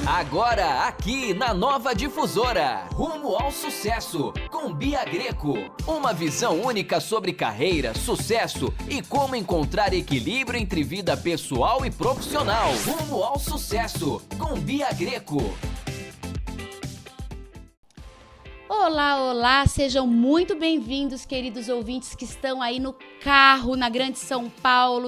Agora aqui na Nova Difusora, Rumo ao Sucesso, com Bia Greco. Uma visão única sobre carreira, sucesso e como encontrar equilíbrio entre vida pessoal e profissional. Rumo ao Sucesso, com Bia Greco. Olá, olá, sejam muito bem-vindos, queridos ouvintes que estão aí no carro, na Grande São Paulo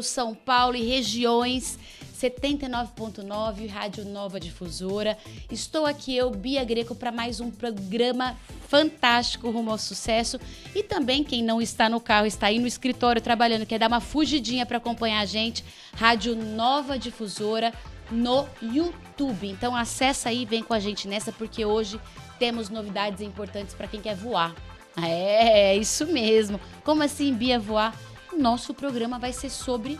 e regiões, 79.9, Rádio Nova Difusora. Estou aqui, eu, Bia Greco, para mais um programa fantástico, Rumo ao Sucesso. E também, quem não está no carro, está aí no escritório trabalhando, quer dar uma fugidinha para acompanhar a gente, Rádio Nova Difusora no YouTube. Então acessa aí, vem com a gente nessa, porque hoje temos novidades importantes para quem quer voar. É isso mesmo. Como assim, Bia, voar? Nosso programa vai ser sobre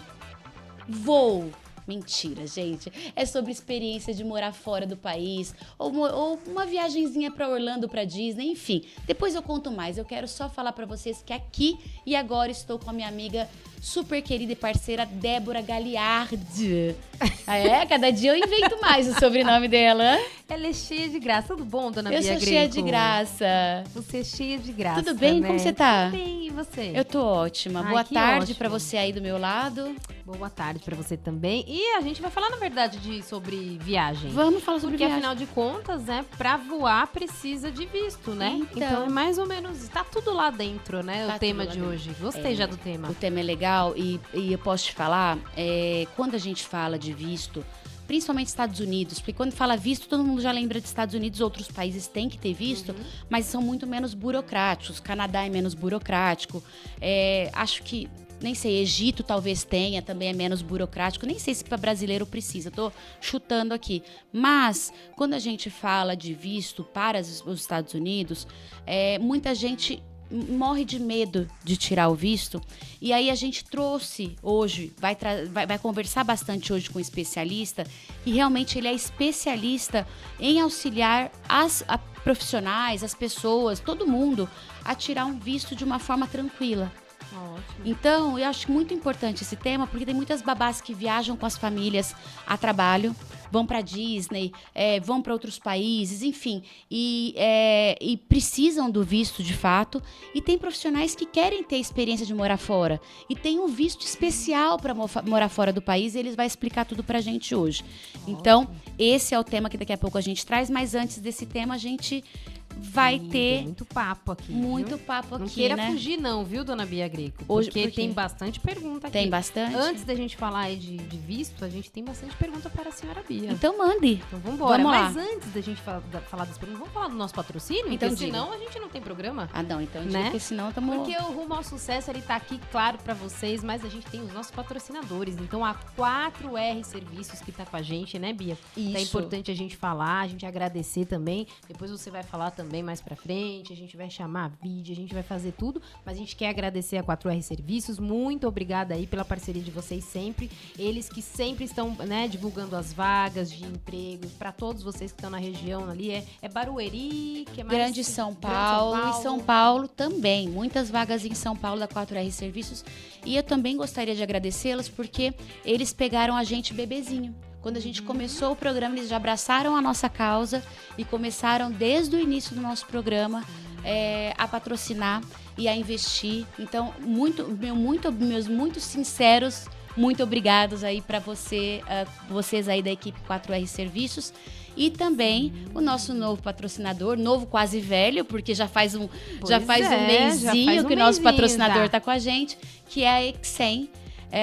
voo. Mentira, gente. É sobre experiência de morar fora do país, ou uma viagenzinha para Orlando, para Disney, enfim. Depois eu conto mais. Eu quero só falar para vocês que aqui e agora estou com a minha amiga super querida e parceira Débora Galiardi. Cada dia eu invento mais o sobrenome dela. Ela é cheia de graça. Tudo bom, dona Bia Greco? Eu sou cheia de graça. Você é cheia de graça, Tudo bem? né? Como você tá? Tudo bem, e você? Eu tô ótima. Ai, boa que tarde ótimo. Pra você aí do meu lado. Boa tarde pra você também. E a gente vai falar, na verdade, sobre viagem. Vamos falar sobre Porque, viagem. afinal de contas, né, pra voar precisa de visto, né? Então é mais ou menos, tá tudo lá dentro, né? Tá O tema tudo de lá hoje. Gostei já do tema. O tema é legal e eu posso te falar, quando a gente fala de visto, principalmente Estados Unidos, porque quando fala visto, todo mundo já lembra de Estados Unidos, outros países têm que ter visto, mas são muito menos burocráticos. Canadá é menos burocrático, acho que, nem sei, Egito talvez tenha, também é menos burocrático, nem sei se para brasileiro precisa, tô chutando aqui. Mas, quando a gente fala de visto para os Estados Unidos, muita gente morre de medo de tirar o visto, e aí a gente trouxe hoje, vai conversar bastante hoje com um especialista, e realmente ele é especialista em auxiliar as profissionais, as pessoas, todo mundo, a tirar um visto de uma forma tranquila. Ótimo. Então, eu acho muito importante esse tema, porque tem muitas babás que viajam com as famílias a trabalho, vão para Disney, vão para outros países, enfim, e precisam do visto de fato. E tem profissionais que querem ter experiência de morar fora e tem um visto especial para morar fora do país, e eles vão explicar tudo para a gente hoje. Então, esse é o tema que daqui a pouco a gente traz, mas antes desse tema a gente vai ter muito papo aqui. muito viu? papo aqui, Não queira né? fugir não, viu, dona Bia Greco? Hoje, Porque por quê? tem bastante pergunta aqui. Tem bastante? Antes da gente falar aí de visto, a gente tem bastante pergunta para a senhora Bia. Então mande. Então vambora. Vamos lá. Mas antes da gente falar das perguntas, vamos falar do nosso patrocínio? Então porque diga. senão a gente não tem programa. Ah, não, então Né? porque senão estamos... Porque o Rumo ao Sucesso, ele tá aqui, claro, pra vocês, mas a gente tem os nossos patrocinadores. Então, a 4R Serviços que tá com a gente, né, Bia? Isso. É importante a gente falar, a gente agradecer também. Depois você vai falar também mais pra frente, a gente vai chamar vídeo, a gente vai fazer tudo. Mas a gente quer agradecer a 4R Serviços. Muito obrigada aí pela parceria de vocês sempre. Eles que sempre estão, né, divulgando as vagas de emprego pra todos vocês que estão na região ali. É Barueri, que é mais... Grande São Paulo e São Paulo também. Muitas vagas em São Paulo da 4R Serviços. E eu também gostaria de agradecê-los porque eles pegaram a gente bebezinho. Quando a gente começou o programa, eles já abraçaram a nossa causa e começaram desde o início do nosso programa a patrocinar e a investir. Então, meus muito sinceros, muito obrigados aí para vocês aí da equipe 4R Serviços. E também o nosso novo patrocinador, novo quase velho, porque já faz um mesinho que o nosso patrocinador está com a gente, que é a Exem.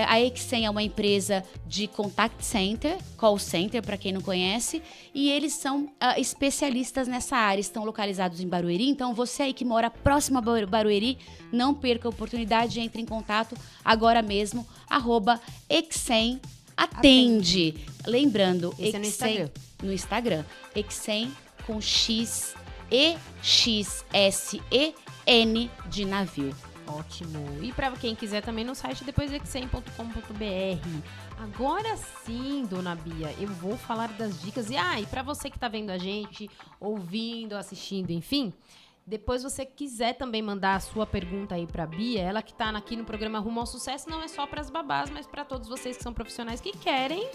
A Exem é uma empresa de contact center, call center, para quem não conhece, e eles são especialistas nessa área, estão localizados em Barueri. Então, você aí que mora próximo a Barueri, não perca a oportunidade, entre em contato agora mesmo, @Exem atende. Lembrando, Esse é no Instagram. No Instagram, Exem com X, EXSEN de navio. Ótimo. E para quem quiser também no site depois exem.com.br. Agora sim, dona Bia, eu vou falar das dicas. E para você que tá vendo a gente, ouvindo, assistindo, enfim, depois você quiser também mandar a sua pergunta aí pra Bia, ela que tá aqui no programa Rumo ao Sucesso, não é só pras babás, mas pra todos vocês que são profissionais que querem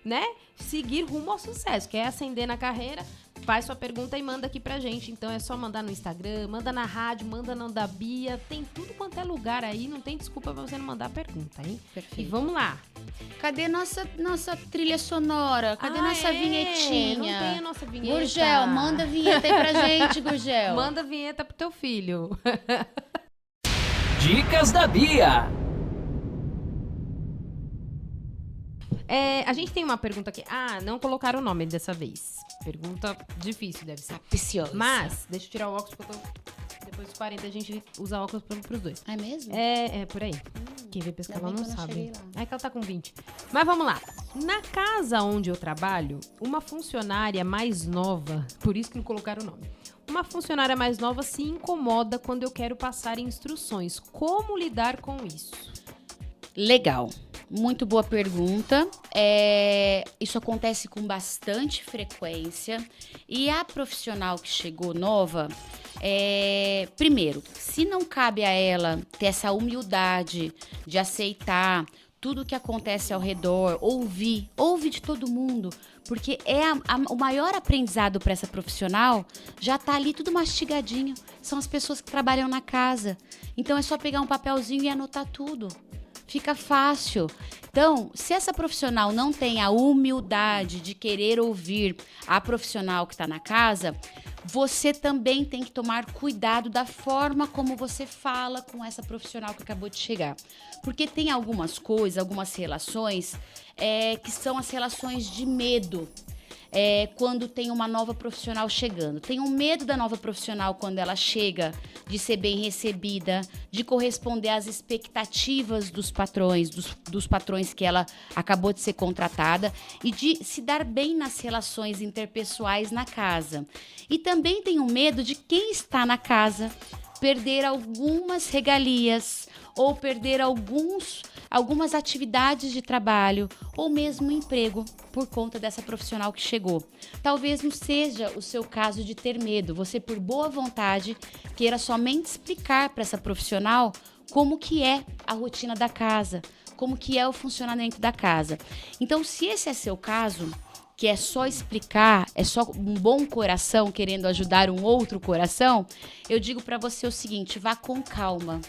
né, seguir rumo ao sucesso. Quer ascender na carreira? Faz sua pergunta e manda aqui pra gente. Então é só mandar no Instagram, manda na rádio, manda no da Bia. Tem tudo quanto é lugar aí, não tem desculpa pra você não mandar pergunta, hein? Perfeito. E vamos lá. Cadê nossa trilha sonora? Cadê nossa vinhetinha? Não tem a nossa vinheta. Gurgel, manda a vinheta aí pra gente, Gurgel. Manda a vinheta pro teu filho. Dicas da Bia. A gente tem uma pergunta aqui. Não colocaram o nome dessa vez. Pergunta difícil, deve ser. Capiciosa. Mas, deixa eu tirar o óculos, porque depois dos 40 a gente usa óculos pros dois. É mesmo? É por aí. Quem vê pescar Ainda não bem que eu não sabe. cheguei lá. É que ela tá com 20. Mas vamos lá. Na casa onde eu trabalho, uma funcionária mais nova, por isso que não colocaram o nome. Uma funcionária mais nova se incomoda quando eu quero passar instruções. Como lidar com isso? Legal. Muito boa pergunta. Isso acontece com bastante frequência. E a profissional que chegou nova, primeiro, se não cabe a ela ter essa humildade de aceitar tudo que acontece ao redor, ouve de todo mundo, porque o maior aprendizado para essa profissional já tá ali tudo mastigadinho. São as pessoas que trabalham na casa. Então é só pegar um papelzinho e anotar tudo. Fica fácil. Então, se essa profissional não tem a humildade de querer ouvir a profissional que está na casa, você também tem que tomar cuidado da forma como você fala com essa profissional que acabou de chegar. Porque tem algumas coisas, algumas relações que são as relações de medo. Quando tem uma nova profissional chegando. Tem um medo da nova profissional quando ela chega de ser bem recebida, de corresponder às expectativas dos patrões, dos patrões que ela acabou de ser contratada e de se dar bem nas relações interpessoais na casa. E também tem um medo de quem está na casa perder algumas regalias ou perder algumas atividades de trabalho ou mesmo emprego por conta dessa profissional que chegou. Talvez não seja o seu caso de ter medo. Você, por boa vontade, queira somente explicar para essa profissional como que é a rotina da casa, como que é o funcionamento da casa. Então, se esse é seu caso, que é só explicar, é só um bom coração querendo ajudar um outro coração, eu digo para você o seguinte: vá com calma.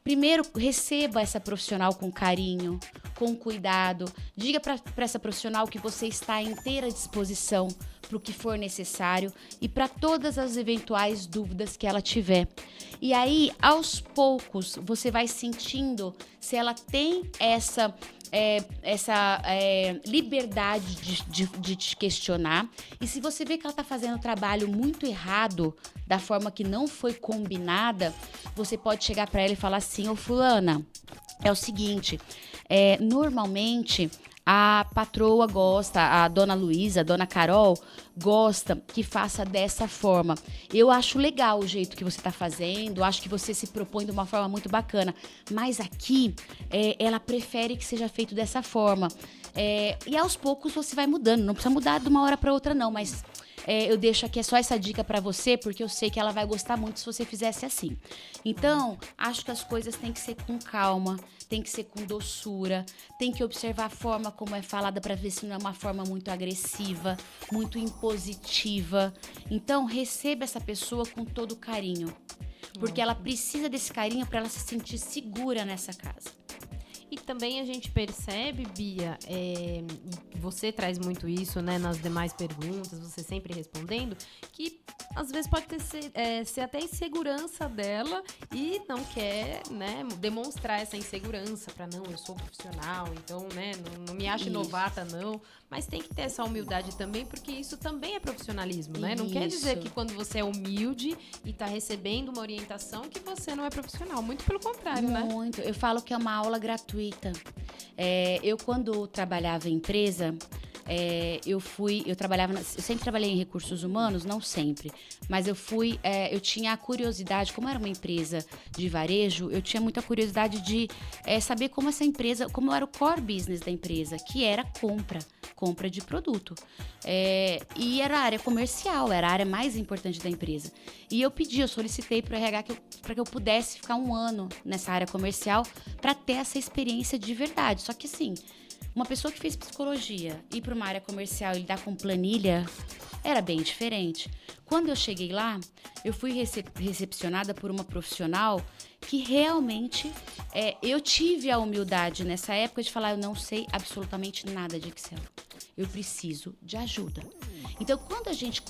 Primeiro, receba essa profissional com carinho, com cuidado. Diga para essa profissional que você está à inteira disposição para o que for necessário e para todas as eventuais dúvidas que ela tiver. E aí, aos poucos, você vai sentindo se ela tem essa liberdade de te questionar. E se você vê que ela está fazendo o trabalho muito errado, da forma que não foi combinada, você pode chegar para ela e falar assim: ô fulana, é o seguinte, normalmente a patroa gosta, a dona Luísa, a dona Carol, gosta que faça dessa forma. Eu acho legal o jeito que você está fazendo, acho que você se propõe de uma forma muito bacana, mas aqui ela prefere que seja feito dessa forma. E aos poucos você vai mudando, não precisa mudar de uma hora para outra não, mas eu deixo aqui só essa dica para você, porque eu sei que ela vai gostar muito se você fizesse assim. Então, acho que as coisas têm que ser com calma, tem que ser com doçura, tem que observar a forma como é falada para ver se não é uma forma muito agressiva, muito impositiva. Então, receba essa pessoa com todo carinho, porque ela precisa desse carinho para ela se sentir segura nessa casa. E também a gente percebe, Bia, você traz muito isso, né, nas demais perguntas, você sempre respondendo, que às vezes pode ser até insegurança dela e não quer, né, demonstrar essa insegurança para não, eu sou profissional, então, né, não me acho novata, não. Mas tem que ter essa humildade também, porque isso também é profissionalismo, né? Não quer dizer que quando você é humilde e tá recebendo uma orientação que você não é profissional. Muito pelo contrário, né? Muito. Eu falo que é uma aula gratuita. Eu, quando trabalhava em empresa, eu sempre trabalhei em recursos humanos, não sempre, mas eu tinha a curiosidade, como era uma empresa de varejo, eu tinha muita curiosidade de saber como essa empresa, como era o core business da empresa, que era compra de produto. E era a área comercial, era a área mais importante da empresa. E eu solicitei para o RH para que eu pudesse ficar 1 ano nessa área comercial para ter essa experiência de verdade. Só que assim, Uma pessoa que fez psicologia ir para uma área comercial e lidar com planilha era bem diferente. Quando eu cheguei lá, eu fui recepcionada por uma profissional que realmente eu tive a humildade nessa época de falar, eu não sei absolutamente nada de Excel. Eu preciso de ajuda. Então, quando a gente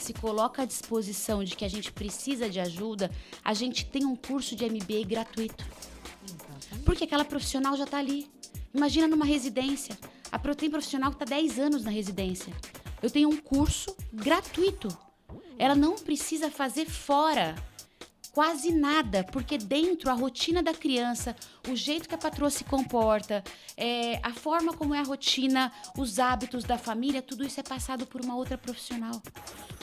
se coloca à disposição de que a gente precisa de ajuda, a gente tem um curso de MBA gratuito. Porque aquela profissional já está ali. Imagina numa residência. Tem profissional que está 10 anos na residência. Eu tenho um curso gratuito. Ela não precisa fazer fora quase nada, porque dentro a rotina da criança, o jeito que a patroa se comporta, a forma como é a rotina, os hábitos da família, tudo isso é passado por uma outra profissional.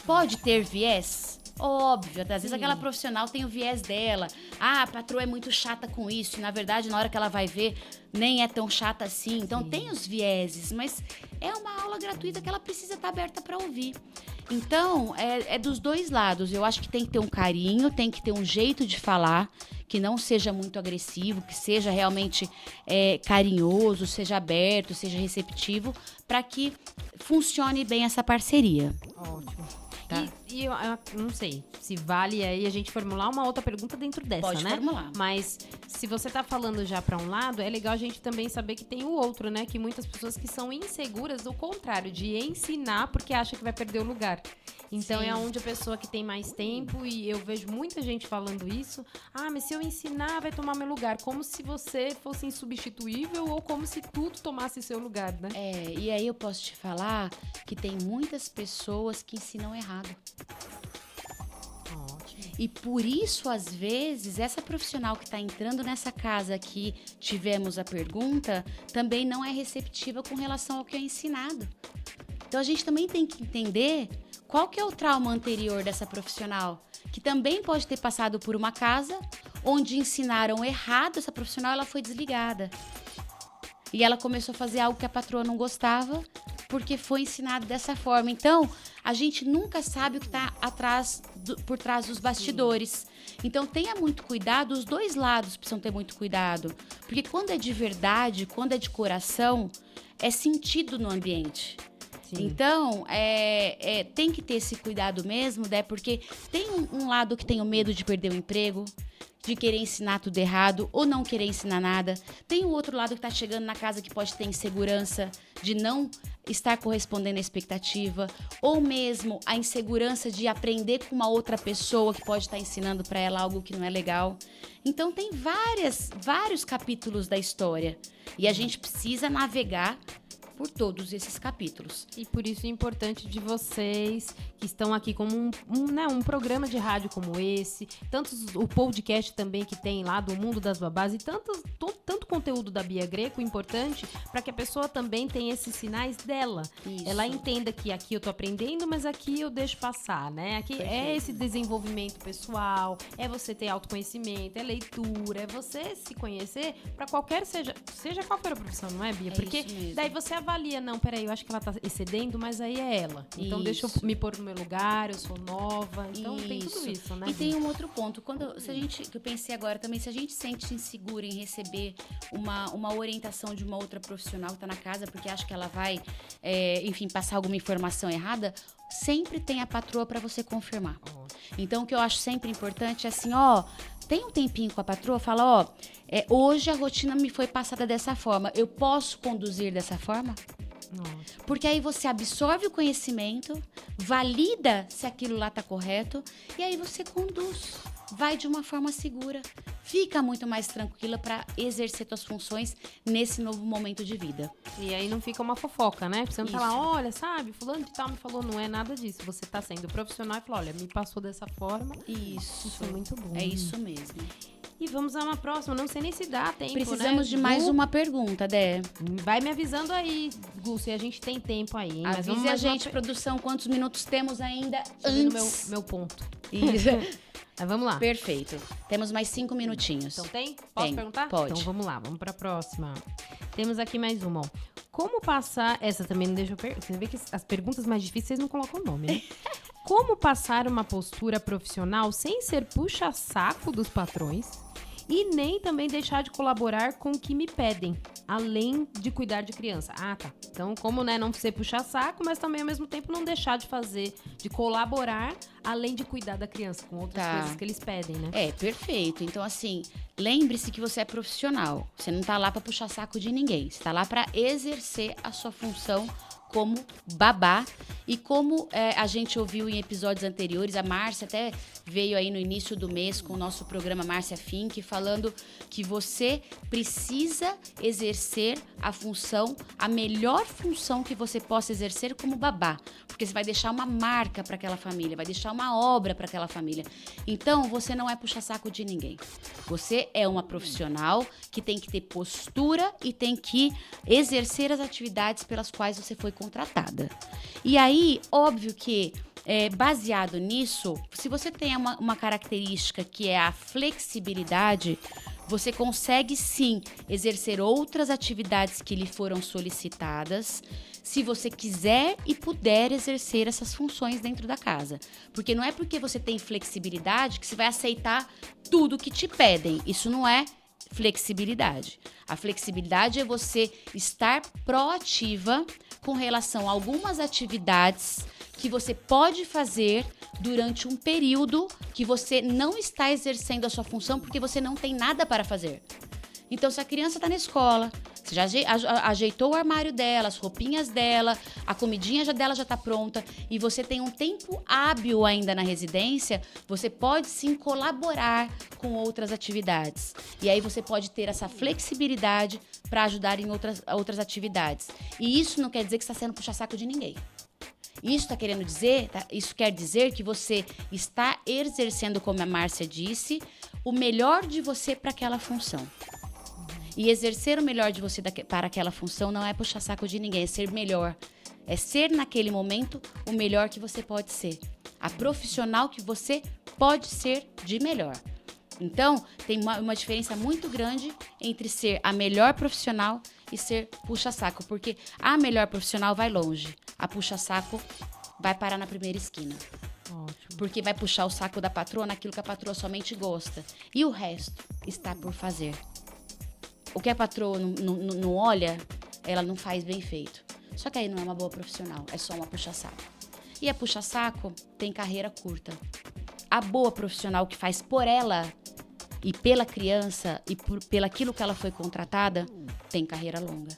Pode ter viés? Óbvio, às vezes aquela profissional tem o viés dela. A patroa é muito chata com isso, e na verdade, na hora que ela vai ver, nem é tão chata assim. Então, tem os vieses, mas é uma aula gratuita que ela precisa estar aberta para ouvir. Então, é dos dois lados. Eu acho que tem que ter um carinho, tem que ter um jeito de falar que não seja muito agressivo, que seja realmente carinhoso, seja aberto, seja receptivo, para que funcione bem essa parceria. Ótimo. Tá. E eu não sei se vale aí a gente formular uma outra pergunta dentro dessa, Pode né? formular. Mas se você tá falando já para um lado, é legal a gente também saber que tem o outro, né? Que muitas pessoas que são inseguras, do contrário, de ensinar porque acha que vai perder o lugar. Então, é onde a pessoa que tem mais tempo, e eu vejo muita gente falando isso, mas se eu ensinar, vai tomar meu lugar. Como se você fosse insubstituível ou como se tudo tomasse seu lugar, né? E aí eu posso te falar que tem muitas pessoas que ensinam errado. Ótimo. E por isso, às vezes, essa profissional que está entrando nessa casa que tivemos a pergunta, também não é receptiva com relação ao que é ensinado. Então, a gente também tem que entender qual que é o trauma anterior dessa profissional, que também pode ter passado por uma casa onde ensinaram errado essa profissional, ela foi desligada. E ela começou a fazer algo que a patroa não gostava, porque foi ensinado dessa forma. Então, a gente nunca sabe o que está por trás dos bastidores. Então, tenha muito cuidado, os dois lados precisam ter muito cuidado. Porque quando é de verdade, quando é de coração, é sentido no ambiente. Sim. Então, tem que ter esse cuidado mesmo, né? Porque tem um lado que tem o medo de perder o emprego, de querer ensinar tudo errado ou não querer ensinar nada. Tem o outro lado que está chegando na casa que pode ter insegurança de não estar correspondendo à expectativa, ou mesmo a insegurança de aprender com uma outra pessoa que pode estar ensinando para ela algo que não é legal. Então, tem vários capítulos da história e a gente precisa navegar por todos esses capítulos. E por isso é importante de vocês que estão aqui como um programa de rádio como esse, o podcast também que tem lá do Mundo das Babás e tanto conteúdo da Bia Greco importante para que a pessoa também tenha esses sinais dela. Isso. Ela entenda que aqui eu tô aprendendo, mas aqui eu deixo passar, né? Aqui é esse desenvolvimento pessoal, é você ter autoconhecimento, é leitura, é você se conhecer para seja qual for a profissão, não é, Bia? Porque daí você avalia, não, peraí, eu acho que ela tá excedendo, mas aí é ela. Então deixa eu me pôr no meu lugar, eu sou nova. Então tem tudo isso, né? E tem um outro ponto. Que eu pensei agora também, se a gente sente insegura em receber uma orientação de uma outra profissional que tá na casa, porque acha que ela vai, passar alguma informação errada, sempre tem a patroa para você confirmar. Então, o que eu acho sempre importante é assim, tem um tempinho com a patroa, fala, hoje a rotina me foi passada dessa forma, eu posso conduzir dessa forma? Nossa. Porque aí você absorve o conhecimento, valida se aquilo lá tá correto, e aí você conduz, vai de uma forma segura, fica muito mais tranquila para exercer suas funções nesse novo momento de vida. E aí não fica uma fofoca, né? Você não tá lá, olha, sabe, fulano de tal me falou, não é nada disso. Você tá sendo profissional e fala, olha, me passou dessa forma. Isso é muito bom. É isso mesmo. E vamos a uma próxima, não sei nem se dá tempo, Precisamos de mais uma pergunta, Dé. Vai me avisando aí, Gu, se a gente tem tempo aí, hein? Avise a gente, produção, quantos minutos temos ainda antes. Meu ponto. Isso. Mas vamos lá. Perfeito. Temos mais 5 minutinhos. Então tem? Posso perguntar? Pode. Então vamos lá, vamos para a próxima. Temos aqui mais uma, ó. Como passar... Essa também não deixa eu... Você vê que as perguntas mais difíceis vocês não colocam o nome, né? Como passar uma postura profissional sem ser puxa-saco dos patrões e nem também deixar de colaborar com o que me pedem, além de cuidar de criança. Ah, tá. Então, como, né, não ser puxar saco, mas também ao mesmo tempo não deixar de fazer, de colaborar, além de cuidar da criança com outras coisas que eles pedem, né? É, perfeito. Então, assim, lembre-se que você é profissional. Você não tá lá pra puxar saco de ninguém. Você tá lá pra exercer a sua função como babá. E como a gente ouviu em episódios anteriores, a Márcia até veio aí no início do mês com o nosso programa Márcia Fink, falando que você precisa exercer a função, a melhor função que você possa exercer como babá. Porque você vai deixar uma marca para aquela família, vai deixar uma obra para aquela família. Então, você não é puxa-saco de ninguém. Você é uma profissional que tem que ter postura e tem que exercer as atividades pelas quais você foi contratada. E aí, óbvio que, baseado nisso, se você tem uma característica que é a flexibilidade, você consegue sim exercer outras atividades que lhe foram solicitadas, se você quiser e puder exercer essas funções dentro da casa. Porque não é porque você tem flexibilidade que você vai aceitar tudo que te pedem. Isso não é flexibilidade. A flexibilidade é você estar proativa com relação a algumas atividades que você pode fazer durante um período que você não está exercendo a sua função porque você não tem nada para fazer. Então, se a criança está na escola, você já ajeitou o armário dela, as roupinhas dela, a comidinha dela já está pronta e você tem um tempo hábil ainda na residência, você pode sim colaborar com outras atividades. E aí você pode ter essa flexibilidade para ajudar em outras atividades. E isso não quer dizer que você está sendo puxa-saco de ninguém. Isso tá querendo dizer, isso quer dizer que você está exercendo, como a Márcia disse, o melhor de você para aquela função. E exercer o melhor de você para aquela função não é puxar saco de ninguém, é ser melhor. É ser naquele momento o melhor que você pode ser. A profissional que você pode ser de melhor. Então, tem uma diferença muito grande entre ser a melhor profissional e ser puxa-saco. Porque a melhor profissional vai longe. A puxa-saco vai parar na primeira esquina. Ótimo. Porque vai puxar o saco da patroa naquilo que a patroa somente gosta. E o resto está por fazer. O que a patroa não olha, ela não faz bem feito. Só que aí não é uma boa profissional, é só uma puxa-saco. E a puxa-saco tem carreira curta. A boa profissional que faz por ela e pela criança e pelaquilo que ela foi contratada, tem carreira longa.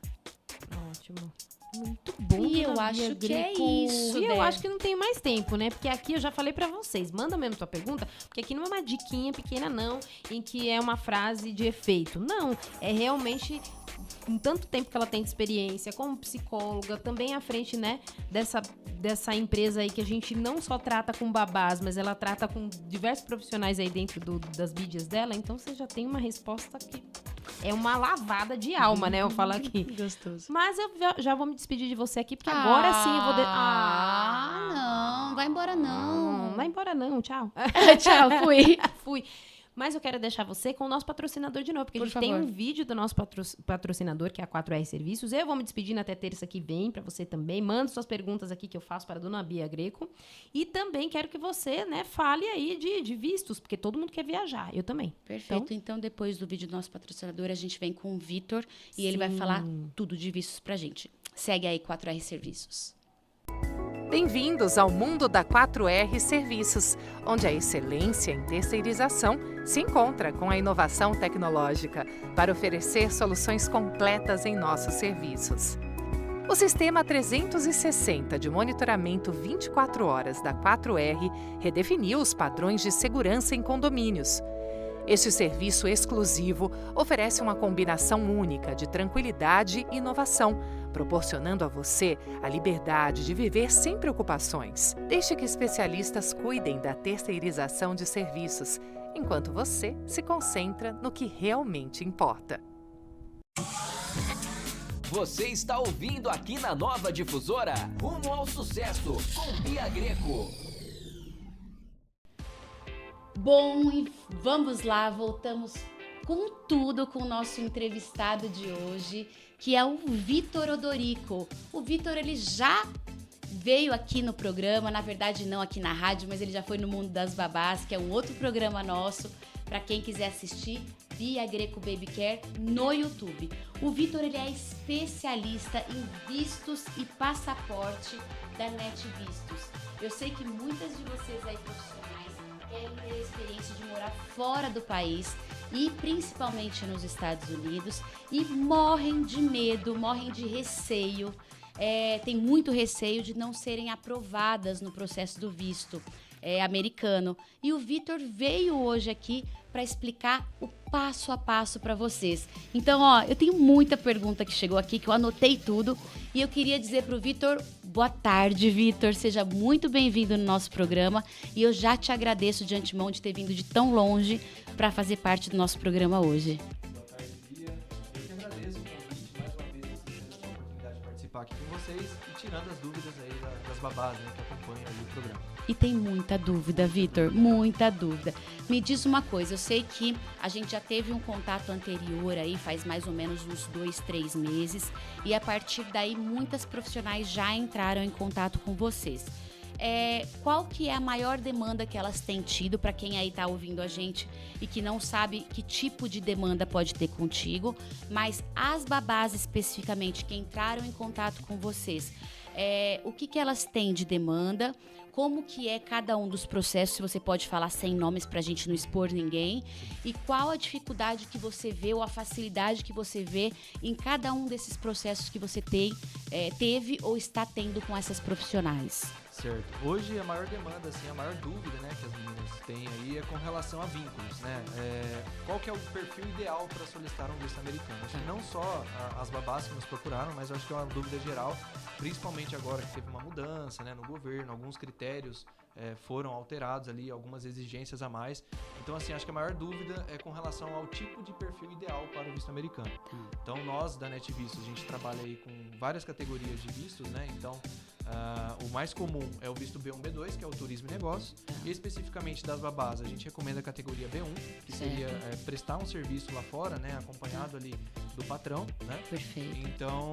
Ótimo. Muito bom. E eu acho que é isso, E eu Débora. acho que não tem mais tempo, né? Porque aqui eu já falei pra vocês, manda mesmo tua pergunta, porque aqui não é uma diquinha pequena não, em que é uma frase de efeito. Não, é realmente com tanto tempo que ela tem de experiência como psicóloga, também à frente, né, dessa empresa aí que a gente não só trata com babás, mas ela trata com diversos profissionais aí dentro das mídias dela, então você já tem uma resposta que é uma lavada de alma, né, eu falo aqui. Gostoso. Mas eu já vou me despedir de você aqui, porque agora sim eu vou... Não, vai embora não. Não vai embora não, tchau. Tchau, fui. Fui. Mas eu quero deixar você com o nosso patrocinador de novo, porque Por a gente favor. tem um vídeo do nosso patrocinador, que é a 4R Serviços. Eu vou me despedindo até terça que vem, para você também. Manda suas perguntas aqui que eu faço para a dona Bia Greco. E também quero que você, né, fale aí de vistos, porque todo mundo quer viajar. Eu também. Perfeito. Então, depois do vídeo do nosso patrocinador, a gente vem com o Vitor e ele vai falar tudo de vistos pra gente. Segue aí 4R Serviços. Bem-vindos ao mundo da 4R Serviços, onde a excelência em terceirização se encontra com a inovação tecnológica para oferecer soluções completas em nossos serviços. O Sistema 360 de monitoramento 24 horas da 4R redefiniu os padrões de segurança em condomínios. Este serviço exclusivo oferece uma combinação única de tranquilidade e inovação, proporcionando a você a liberdade de viver sem preocupações. Deixe que especialistas cuidem da terceirização de serviços, enquanto você se concentra no que realmente importa. Você está ouvindo aqui na Nova Difusora, Rumo ao Sucesso, com Bia Greco. Bom, e vamos lá, voltamos com tudo com o nosso entrevistado de hoje, que é o Vitor Odorico. O Vitor, ele já veio aqui no programa, na verdade não aqui na rádio, mas ele já foi no Mundo das Babás, que é um outro programa nosso, para quem quiser assistir, Bia Greco Baby Care no YouTube. O Vitor, ele é especialista em vistos e passaporte da NET Vistos. Eu sei que muitas de vocês aí profissionais querem ter a experiência de morar fora do país e principalmente nos Estados Unidos e morrem de medo, morrem de receio, tem muito receio de não serem aprovadas no processo do visto americano. E o Vitor veio hoje aqui para explicar o passo a passo para vocês. Então, eu tenho muita pergunta que chegou aqui, que eu anotei tudo, e eu queria dizer para o Vitor, boa tarde, Vitor, seja muito bem-vindo no nosso programa, e eu já te agradeço de antemão de ter vindo de tão longe para fazer parte do nosso programa hoje. Boa tarde, Bia. Eu que agradeço o convite, mais uma vez, tendo essa oportunidade de participar aqui com vocês e tirando as dúvidas aí das babás, né, que acompanham aí o programa. E tem muita dúvida, Vitor, muita dúvida. Me diz uma coisa, eu sei que a gente já teve um contato anterior aí, faz mais ou menos uns 2-3 meses, e a partir daí muitas profissionais já entraram em contato com vocês. Qual que é a maior demanda que elas têm tido, para quem aí está ouvindo a gente e que não sabe que tipo de demanda pode ter contigo, mas as babás especificamente que entraram em contato com vocês, o que elas têm de demanda, como que é cada um dos processos, se você pode falar sem nomes para a gente não expor ninguém, e qual a dificuldade que você vê ou a facilidade que você vê em cada um desses processos que você teve ou está tendo com essas profissionais. Certo. Hoje a maior demanda, assim, a maior dúvida, né, que as meninas têm aí é com relação a vínculos, né? Qual que é o perfil ideal para solicitar um visto americano? Acho que não só as babás que nos procuraram, mas eu acho que é uma dúvida geral, principalmente agora que teve uma mudança, né, no governo, alguns critérios foram alterados ali, algumas exigências a mais. Então, assim, acho que a maior dúvida é com relação ao tipo de perfil ideal para o visto americano. Então, nós da NET Vistos, a gente trabalha aí com várias categorias de vistos, né? Então, o mais comum é o visto B1, B2, que é o turismo e negócios. E especificamente das babás, a gente recomenda a categoria B1, que seria prestar um serviço lá fora, né? Acompanhado ali do patrão, né? Perfeito. Então,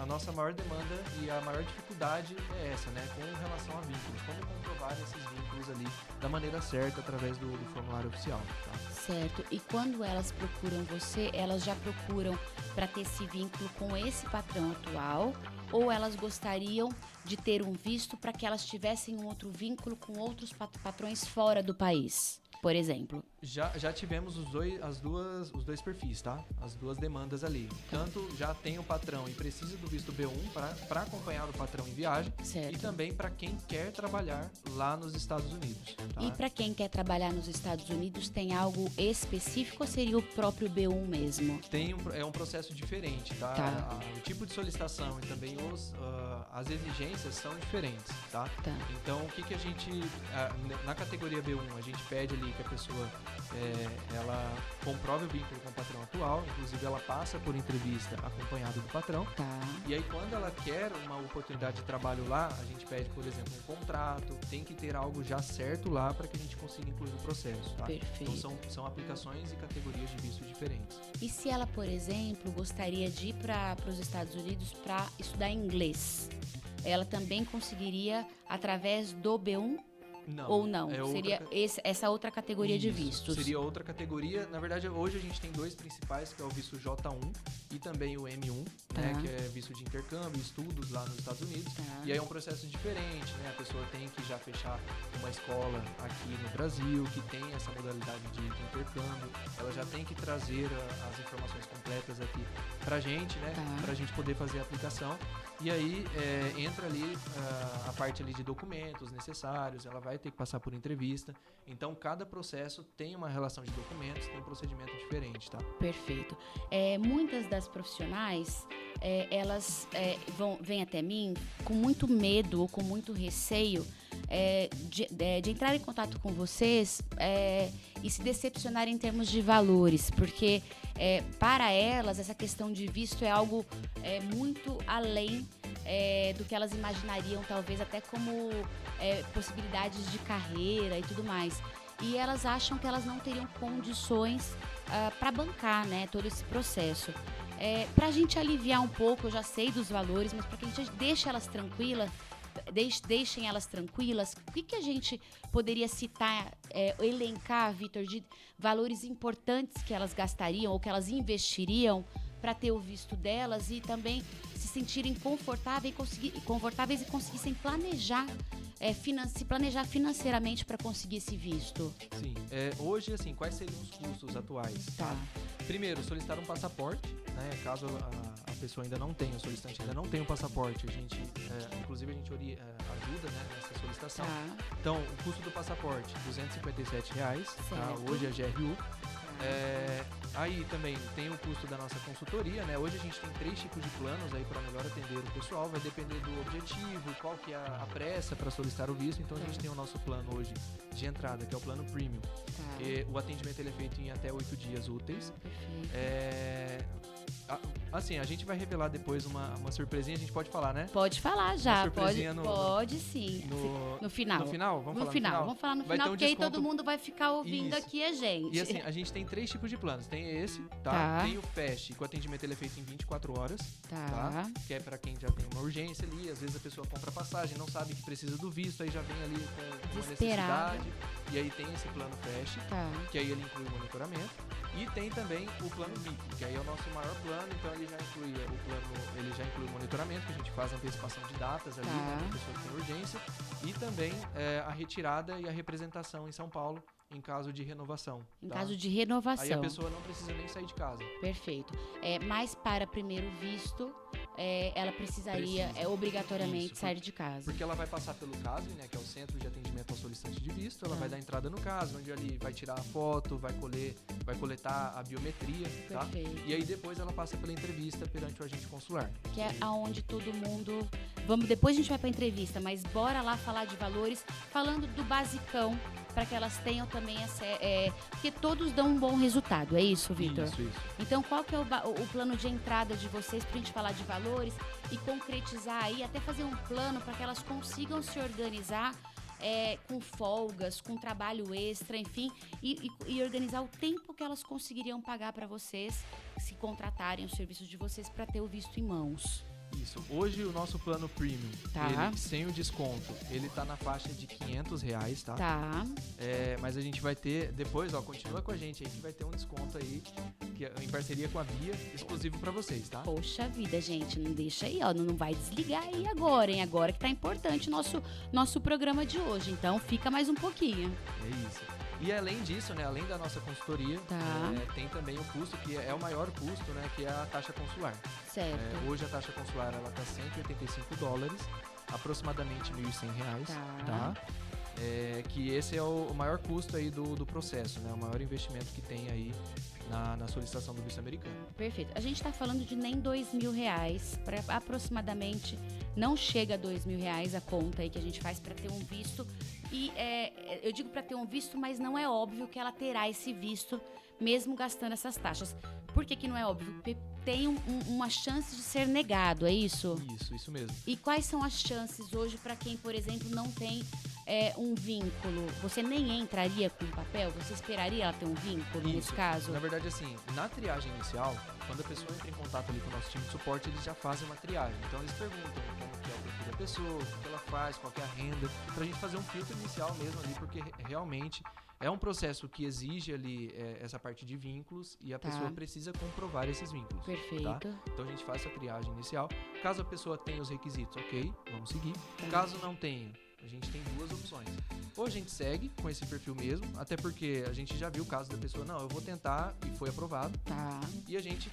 a nossa maior demanda e a maior dificuldade é essa, né? Com relação a vínculos. Como comprovar esses vínculos ali da maneira certa através do formulário oficial, tá? Certo. E quando elas procuram você, elas já procuram para ter esse vínculo com esse patrão atual, ou elas gostariam de ter um visto para que elas tivessem um outro vínculo com outros patrões fora do país, por exemplo? Já tivemos os dois perfis, tá? As duas demandas ali. Tanto já tem o patrão e precisa do visto B1 para acompanhar o patrão em viagem. Certo. E também para quem quer trabalhar lá nos Estados Unidos. Tá? E para quem quer trabalhar nos Estados Unidos, tem algo específico ou seria o próprio B1 mesmo? É um processo diferente, tá? Tá. O tipo de solicitação e também as exigências são diferentes, tá? Então, o que a gente... na categoria B1, a gente pede ali que a pessoa ela comprove o vínculo com o patrão atual, inclusive ela passa por entrevista acompanhada do patrão. Tá. E aí, quando ela quer uma oportunidade de trabalho lá, a gente pede, por exemplo, um contrato, tem que ter algo já certo lá para que a gente consiga incluir no processo, tá? Perfeito. Então, são aplicações e categorias de visto diferentes. E se ela, por exemplo, gostaria de ir para os Estados Unidos para estudar inglês, ela também conseguiria através do B1? Não. Ou não? Seria essa outra categoria de Isso, vistos? Seria outra categoria. Na verdade, hoje a gente tem dois principais, que é o visto J1 e também o M1, né, que é visto de intercâmbio, estudos lá nos Estados Unidos. E aí é um processo diferente, né? A pessoa tem que já fechar uma escola aqui no Brasil, que tem essa modalidade de intercâmbio. Ela já tem que trazer as informações completas aqui pra gente, né? Pra gente poder fazer a aplicação. E aí entra ali a parte ali de documentos necessários, ela vai ter que passar por entrevista. Então, cada processo tem uma relação de documentos, tem um procedimento diferente, tá? Perfeito. Muitas das profissionais, elas vêm até mim com muito medo ou com muito receio de entrar em contato com vocês e se decepcionar em termos de valores, porque para elas essa questão de visto é algo muito além do que elas imaginariam, talvez até como possibilidades de carreira e tudo mais. E elas acham que elas não teriam condições para bancar, né, todo esse processo. Para a gente aliviar um pouco, eu já sei dos valores, mas para que a gente deixe elas tranquilas, deixem elas tranquilas. O que a gente poderia citar, elencar, Vitor, de valores importantes que elas gastariam ou que elas investiriam para ter o visto delas e também se sentirem confortáveis e conseguissem planejar, se planejar financeiramente para conseguir esse visto? Sim. Hoje, assim, quais seriam os custos atuais? Tá. Primeiro, solicitar um passaporte, né? Caso a pessoa ainda não tenha, o solicitante ainda não tenha um passaporte, a gente, inclusive a gente ajuda, né, nessa solicitação. Tá. Então, o custo do passaporte, R$257, tá? Hoje é GRU. Aí também tem o custo da nossa consultoria, né? Hoje a gente tem 3 tipos de planos aí para melhor atender o pessoal, vai depender do objetivo, qual que é a pressa para solicitar o visto. Então a gente tem o nosso plano hoje de entrada, que é o plano Premium. Tá. O atendimento ele é feito em até 8 dias úteis. Perfeito. Assim, a gente vai revelar depois uma surpresinha, a gente pode falar, né? Pode falar já, surpresinha pode sim. No final. No final? Vamos falar no final? Vamos falar no Vai final, ter um porque aí desconto. todo mundo vai ficar ouvindo Isso. aqui a gente. E assim, a gente tem 3 tipos de planos. Tem esse, tá? Tá. Tem o Fast, que o atendimento ele é feito em 24 horas. Tá. Que é pra quem já tem uma urgência ali. Às vezes a pessoa compra passagem, não sabe que precisa do visto, aí já vem ali com uma Desesperada. necessidade. E aí tem esse plano Fast, Tá. que aí ele inclui o monitoramento. E tem também o plano VIP, que aí é o nosso maior plano, então ele já inclui o monitoramento, que a gente faz a antecipação de datas ali, Tá. né, pra pessoa que tem urgência. E também a retirada e a representação em São Paulo, em caso de renovação. Em tá? caso de renovação. Aí a pessoa não precisa nem sair de casa. Perfeito. Mas para primeiro visto, ela precisaria Precisa. obrigatoriamente Isso, sair de casa. Porque ela vai passar pelo CASV, né, que é o Centro de Atendimento ao Solicitante de Visto. Ela Tá. vai dar entrada no CASV, onde ali vai tirar a foto, vai coletar a biometria, tá? Perfeito. E aí depois ela passa pela entrevista perante o agente consular. Que é aonde todo mundo... Depois a gente vai para entrevista, mas bora lá falar de valores, falando do basicão, para que elas tenham também porque todos dão um bom resultado, é isso, Vitor? Isso. Então, qual que é o plano de entrada de vocês pra gente falar de valores e concretizar aí, até fazer um plano para que elas consigam se organizar com folgas, com trabalho extra, enfim, e organizar o tempo que elas conseguiriam pagar para vocês se contratarem os serviços de vocês para ter o visto em mãos. Isso. Hoje o nosso plano Premium, Tá. ele, sem o desconto, ele tá na faixa de R$500, tá? Tá. Mas a gente vai ter, depois, continua com a gente aí que vai ter um desconto aí, que é em parceria com a Via, exclusivo pra vocês, tá? Poxa vida, gente, não deixa aí, não vai desligar aí agora, hein? Agora que tá importante nosso programa de hoje, então fica mais um pouquinho. É isso. E além disso, né, além da nossa consultoria, Tá. tem também o custo, que é o maior custo, né, que é a taxa consular. Certo. Hoje a taxa consular, ela tá $185, aproximadamente R$1.100, Tá. que esse é o maior custo aí do processo, né, o maior investimento que tem aí na solicitação do visto americano. Perfeito. A gente tá falando de nem R$2.000, para aproximadamente, não chega a R$2.000 a conta aí que a gente faz para ter um visto. E eu digo para ter um visto, mas não é óbvio que ela terá esse visto mesmo gastando essas taxas. Por que não é óbvio? Porque tem uma chance de ser negado, é isso? Isso mesmo. E quais são as chances hoje para quem, por exemplo, não tem um vínculo? Você nem entraria com papel? Você esperaria ela ter um vínculo nesse caso? Na verdade, assim, na triagem inicial, quando a pessoa entra em contato ali com o nosso time de suporte, eles já fazem uma triagem. Então eles perguntam como que é o perfil da pessoa, o que ela faz, qual que é a renda, pra gente fazer um filtro inicial mesmo ali, porque realmente é um processo que exige ali essa parte de vínculos e a Tá. pessoa precisa comprovar esses vínculos. Perfeito. Tá? Então a gente faz essa triagem inicial. Caso a pessoa tenha os requisitos, ok, vamos seguir. Tá. Caso não tenha, a gente tem 2 opções. Ou a gente segue com esse perfil mesmo, até porque a gente já viu o caso da pessoa, não, eu vou tentar e foi aprovado. Tá. E a gente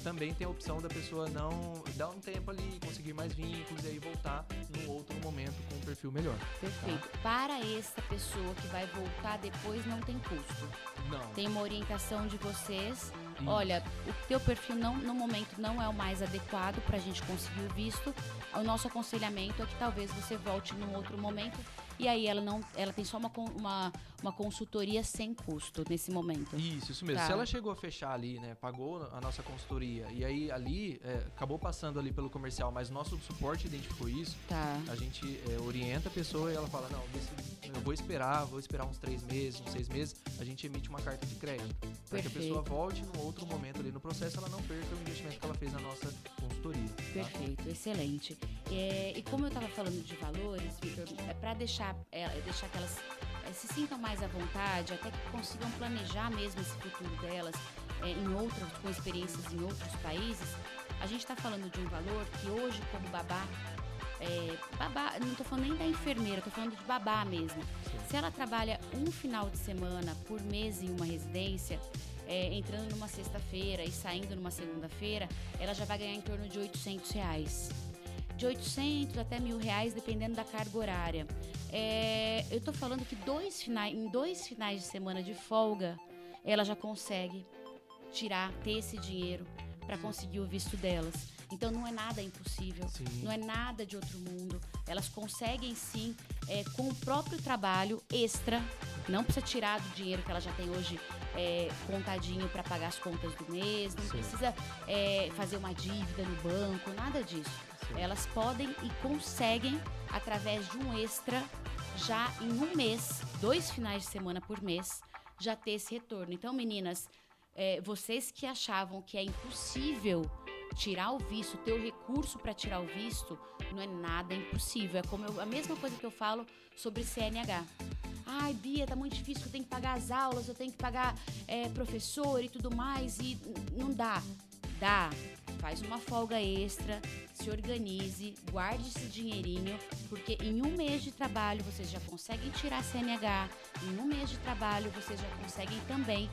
também tem a opção da pessoa não dar um tempo ali, conseguir mais vínculos e aí voltar num outro momento com um perfil melhor. Perfeito. Para essa pessoa que vai voltar depois, não tem custo. Não. Tem uma orientação de vocês. Isso. Olha, o teu perfil no momento não é o mais adequado para a gente conseguir o visto. O nosso aconselhamento é que talvez você volte num outro momento e aí ela tem só uma consultoria sem custo nesse momento. Isso mesmo. Tá. Se ela chegou a fechar ali, né, pagou a nossa consultoria e aí ali acabou passando ali pelo comercial, mas nosso suporte identificou isso, Tá. a gente orienta a pessoa e ela fala, não, eu vou esperar uns 3 meses, uns 6 meses, a gente emite uma carta de crédito. Para que a Perfeito. pessoa volte num outro momento ali no processo, ela não perca o investimento que ela fez na nossa consultoria. Tá? Perfeito, excelente. E como eu estava falando de valores, Vitor, é para deixar que elas se sintam mais à vontade, até que consigam planejar mesmo esse futuro delas com experiências em outros países. A gente está falando de um valor que hoje, como babá, não estou falando nem da enfermeira, estou falando de babá mesmo. Sim. Se ela trabalha um final de semana por mês em uma residência, entrando numa sexta-feira e saindo numa segunda-feira, ela já vai ganhar em torno de R$800. De 800 até R$1.000, dependendo da carga horária. Eu estou falando que em 2 finais de semana de folga, ela já consegue ter esse dinheiro para conseguir o visto delas. Então não é nada impossível, Sim. não é nada de outro mundo. Elas conseguem sim, com o próprio trabalho extra, não precisa tirar do dinheiro que ela já tem hoje contadinho para pagar as contas do mês, não Sim. precisa fazer uma dívida no banco, nada disso. Sim. Elas podem e conseguem, através de um extra, já em um mês, 2 finais de semana por mês, já ter esse retorno. Então, meninas, vocês que achavam que é impossível tirar o visto, ter o recurso para tirar o visto, não é nada impossível. É a mesma coisa que eu falo sobre CNH. Ai, Bia, tá muito difícil, eu tenho que pagar as aulas, eu tenho que pagar professor e tudo mais, e não dá. Dá. Faz uma folga extra, se organize, guarde esse dinheirinho, porque em um mês de trabalho vocês já conseguem tirar a CNH, em um mês de trabalho vocês já conseguem também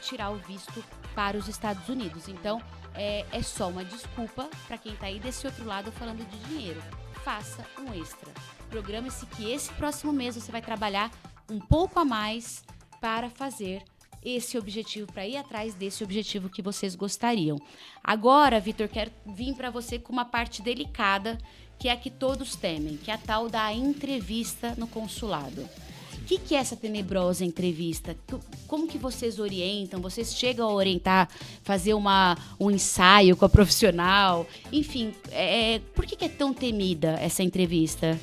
tirar o visto para os Estados Unidos. Então, é só uma desculpa para quem está aí desse outro lado falando de dinheiro. Faça um extra. Programe-se que esse próximo mês você vai trabalhar um pouco a mais para fazer esse objetivo, para ir atrás desse objetivo que vocês gostariam. Agora, Vitor, quero vir para você com uma parte delicada, que é a que todos temem, que é a tal da entrevista no consulado. O que é essa tenebrosa entrevista? Como que vocês orientam? Vocês chegam a orientar, fazer um ensaio com a profissional? Enfim, por que é tão temida essa entrevista?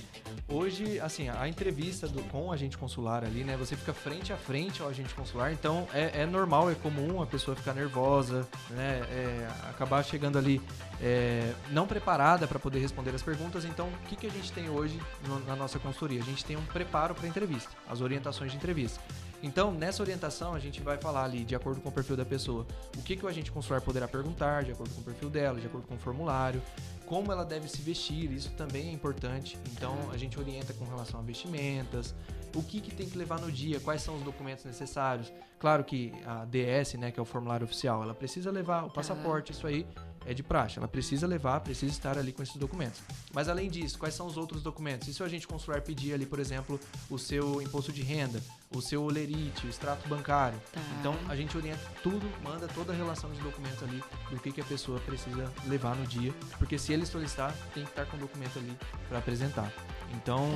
Hoje, assim, a entrevista com o agente consular ali, né? Você fica frente a frente ao agente consular, então é normal, é comum a pessoa ficar nervosa, né? Acabar chegando ali não preparada para poder responder as perguntas. Então, o que a gente tem hoje na nossa consultoria? A gente tem um preparo para a entrevista, as orientações de entrevista. Então, nessa orientação, a gente vai falar ali, de acordo com o perfil da pessoa, o que o agente consular poderá perguntar, de acordo com o perfil dela, de acordo com o formulário, como ela deve se vestir, isso também é importante. Então, a gente orienta com relação a vestimentas, o que tem que levar no dia, quais são os documentos necessários. Claro que a DS, né, que é o formulário oficial, ela precisa levar o passaporte, isso aí é de praxe, ela precisa estar ali com esses documentos. Mas além disso, quais são os outros documentos? E se o agente consular pedir ali, por exemplo, o seu imposto de renda, o seu olerite, o extrato bancário. Então, a gente orienta tudo, manda toda a relação de documentos ali do que a pessoa precisa levar no dia, porque se ele solicitar, tem que estar com o documento ali para apresentar. Então,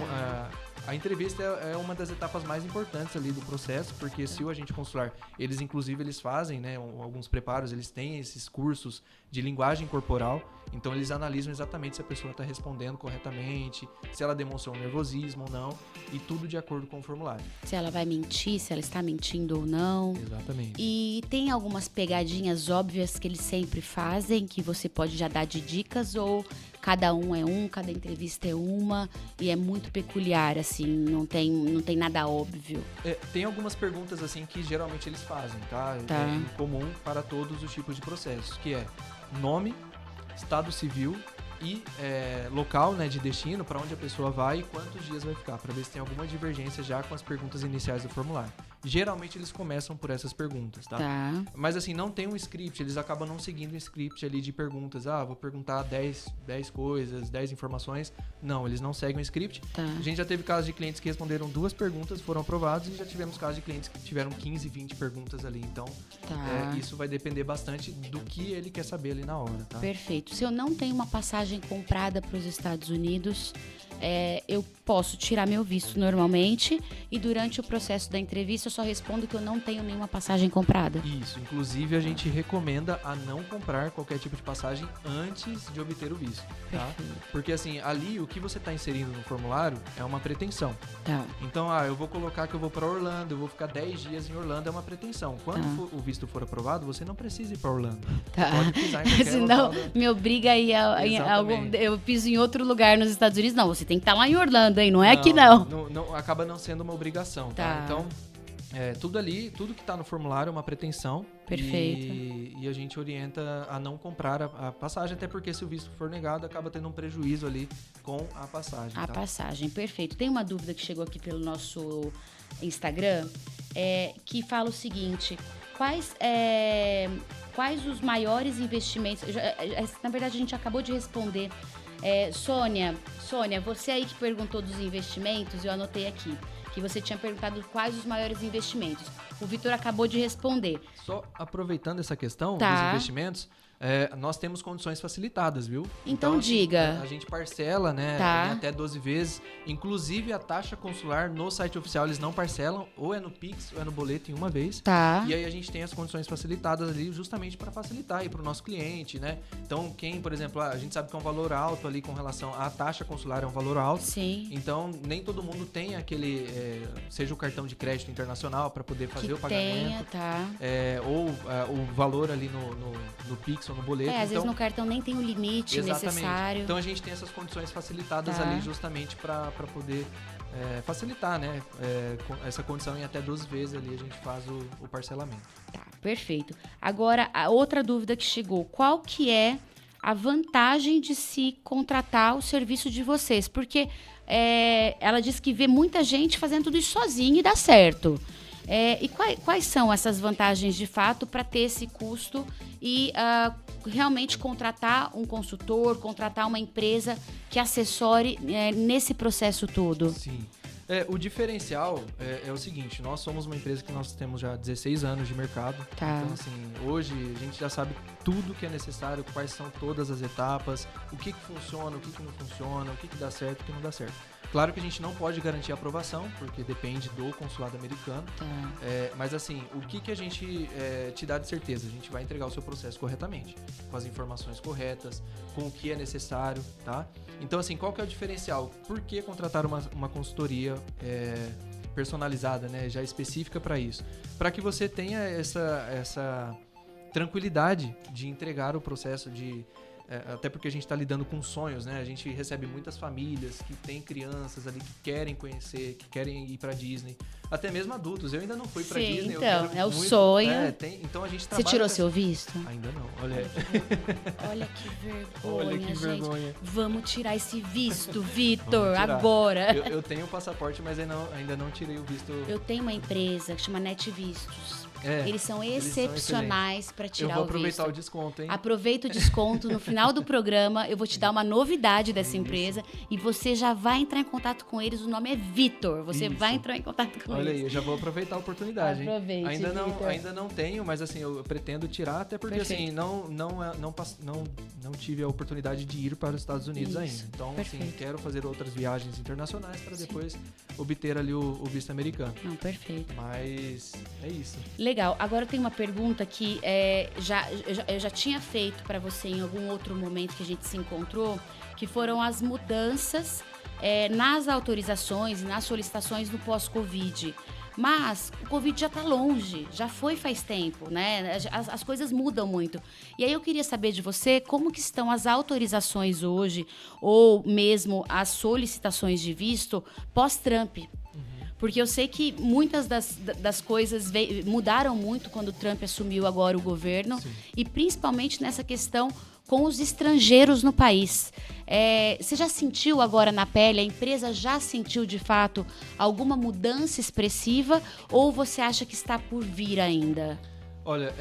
a entrevista é uma das etapas mais importantes ali do processo, porque se o agente consular, eles fazem, né, alguns preparos, eles têm esses cursos de linguagem corporal, então eles analisam exatamente se a pessoa está respondendo corretamente, se ela demonstrou um nervosismo ou não, e tudo de acordo com o formulário. Se ela vai mentir, se ela está mentindo ou não. Exatamente. E tem algumas pegadinhas óbvias que eles sempre fazem, que você pode já dar de dicas, ou cada cada entrevista é uma, e é muito peculiar, assim, não tem nada óbvio. Tem algumas perguntas, assim, que geralmente eles fazem, tá? É comum para todos os tipos de processos, que é nome, estado civil e local, né, de destino, para onde a pessoa vai e quantos dias vai ficar, para ver se tem alguma divergência já com as perguntas iniciais do formulário. Geralmente eles começam por essas perguntas, tá? Mas assim, não tem um script, eles acabam não seguindo um script ali de perguntas. Vou perguntar 10 coisas, 10 informações. Não, eles não seguem um script. A gente já teve casos de clientes que responderam 2 perguntas, foram aprovados, e já tivemos casos de clientes que tiveram 15, 20 perguntas ali. Então, isso vai depender bastante do que ele quer saber ali na hora, tá? Perfeito. Se eu não tenho uma passagem comprada para os Estados Unidos, eu posso tirar meu visto normalmente e durante o processo da entrevista eu só respondo que eu não tenho nenhuma passagem comprada. Isso, inclusive a gente recomenda a não comprar qualquer tipo de passagem antes de obter o visto, tá? Porque assim, ali o que você está inserindo no formulário é uma pretensão. Tá. Então, eu vou colocar que eu vou para Orlando, eu vou ficar 10 dias em Orlando, é uma pretensão. Quando o visto for aprovado, você não precisa ir para Orlando. Tá. Pode pisar em qualquer Senão local me obriga a ir eu piso em outro lugar nos Estados Unidos. Não, você tem que estar lá em Orlando, hein? Não é aqui não. Acaba não sendo uma obrigação, tá? Então, tudo que está no formulário é uma pretensão. Perfeito. E a gente orienta a não comprar a passagem, até porque se o visto for negado, acaba tendo um prejuízo ali com a passagem. A passagem, perfeito. Tem uma dúvida que chegou aqui pelo nosso Instagram, que fala o seguinte: quais os maiores investimentos? Na verdade, a gente acabou de responder. Sônia, você aí que perguntou dos investimentos, eu anotei aqui, que você tinha perguntado quais os maiores investimentos. O Vitor acabou de responder. Só aproveitando essa questão dos investimentos, nós temos condições facilitadas, viu? Então diga. A gente parcela, né, em até 12 vezes. Inclusive, a taxa consular no site oficial eles não parcelam, ou é no Pix ou é no boleto em uma vez. Tá. E aí a gente tem as condições facilitadas ali justamente para facilitar aí para o nosso cliente, né? Então, por exemplo, a gente sabe que é um valor alto ali com relação à taxa consular, é um valor alto. Sim. Então, nem todo mundo tem aquele, seja o cartão de crédito internacional para poder fazer o pagamento. Ou o valor ali no Pix ou no boleto. Às vezes no cartão nem tem o limite necessário. Então a gente tem essas condições facilitadas ali justamente para poder facilitar, né? Essa condição em até 12 vezes ali a gente faz o parcelamento. Tá, perfeito. Agora, a outra dúvida que chegou: qual que é a vantagem de se contratar o serviço de vocês? Porque ela disse que vê muita gente fazendo tudo isso sozinho e dá certo. E quais são essas vantagens de fato para ter esse custo e realmente contratar um consultor, contratar uma empresa que assessore nesse processo todo? Sim. O diferencial é o seguinte: nós somos uma empresa que nós temos já 16 anos de mercado. Tá. Então, assim, hoje a gente já sabe tudo que é necessário, quais são todas as etapas, o que funciona, o que não funciona, o que dá certo, o que não dá certo. Claro que a gente não pode garantir a aprovação, porque depende do consulado americano. Tá. Mas assim, o que a gente te dá de certeza? A gente vai entregar o seu processo corretamente, com as informações corretas, com o que é necessário, tá? Então assim, qual que é o diferencial? Por que contratar uma consultoria personalizada, né, já específica para isso? Para que você tenha essa tranquilidade de entregar o processo até porque a gente está lidando com sonhos, né? A gente recebe muitas famílias que têm crianças ali que querem conhecer, que querem ir para Disney. Até mesmo adultos. Eu ainda não fui para Disney. Então, é o sonho. Então a gente trabalha. Você tirou seu visto? Ainda não. Olha que vergonha, Olha que vergonha. Gente. Vamos tirar esse visto, Vitor, agora. Eu tenho o passaporte, mas ainda não tirei o visto. Eu tenho uma empresa que chama Net Vistos. Eles são excepcionais para tirar o visto. Eu vou aproveitar o desconto, hein? Aproveita o desconto. No final do programa, eu vou te dar uma novidade dessa empresa e você já vai entrar em contato com eles. O nome é Vitor. Você vai entrar em contato com eles. Olha aí, eu já vou aproveitar a oportunidade. Aproveite, ainda não tenho, mas assim, eu pretendo tirar, até porque assim, não tive a oportunidade de ir para os Estados Unidos ainda. Então, assim, quero fazer outras viagens internacionais para depois obter ali o visto americano. Não, perfeito. Mas é isso. Legal. Agora tem uma pergunta que eu já tinha feito para você em algum outro momento que a gente se encontrou, que foram as mudanças nas autorizações e nas solicitações do pós-Covid. Mas o Covid já está longe, já foi faz tempo, né? As coisas mudam muito. E aí eu queria saber de você como que estão as autorizações hoje, ou mesmo as solicitações de visto pós-Trump. Porque eu sei que muitas das coisas mudaram muito quando o Trump assumiu agora o governo. Sim. E principalmente nessa questão com os estrangeiros no país. Você já sentiu agora na pele, a empresa já sentiu de fato alguma mudança expressiva ou você acha que está por vir ainda? Olha,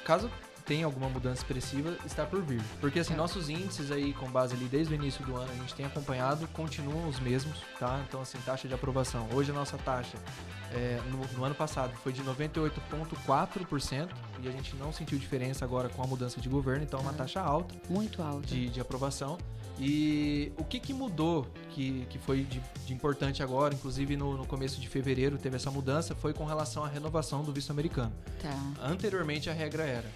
caso tenha alguma mudança expressiva, está por vir. Porque assim, nossos índices aí com base ali desde o início do ano, a gente tem acompanhado, continuam os mesmos, tá? Então assim, taxa de aprovação. Hoje a nossa taxa no ano passado foi de 98,4%, e a gente não sentiu diferença agora com a mudança de governo, então é uma taxa alta. Muito alta. De aprovação. E o que mudou, que foi de importante agora, inclusive no começo de fevereiro teve essa mudança, foi com relação à renovação do visto americano. Tá. Anteriormente a regra era,